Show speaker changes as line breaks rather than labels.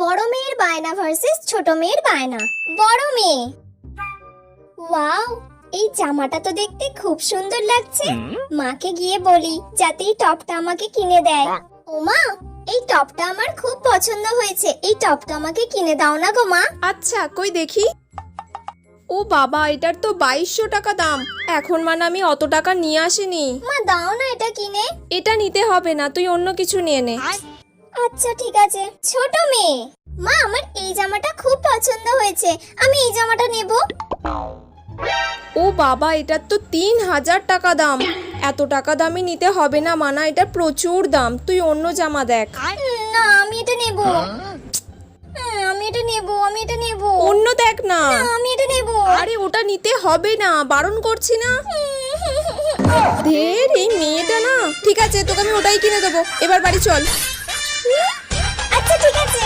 বড় মেয়ের বায়না ভার্সেস ছোট মেয়ের বায়না। বড় মেয়ে, ওয়াও, এই জামাটা তো দেখতে খুব সুন্দর লাগছে। মাকে গিয়ে বলি যাতে এই টপটা আমাকে কিনে দেয়। ও মা, এই টপটা আমার খুব পছন্দ হয়েছে, এই টপটা আমাকে কিনে দাও না গো মা।
আচ্ছা কই দেখি। ও বাবা, এটার তো 2200 টাকা দাম। এখন মানে আমি অত টাকা নিয়ে আসিনি।
মা দাও না এটা কিনে।
এটা নিতে হবে না, তুই অন্য কিছু নিয়ে নে।
আচ্ছা ঠিক আছে। ছোট মেয়ে, মা আমার এই জামাটা খুব পছন্দ হয়েছে, আমি এই জামাটা নেব।
ও বাবা, এটার তো 3000 টাকা দাম। এত টাকা দামি নিতে হবে না মানা, এটা প্রচুর দাম। তুই অন্য জামা দেখ।
না আমি এটা নেব। আমি এটা নেব, আমি এটা নেব।
অন্য দেখ না।
আমি এটা নেব।
আরে ওটা নিতে হবে না, বারণ করছি না। ধের, এই মেয়েটা না। ঠিক আছে, তোকে আমি ওটাই কিনে দেবো। এবার বাড়ি চল।
আচ্ছা ঠিক আছে।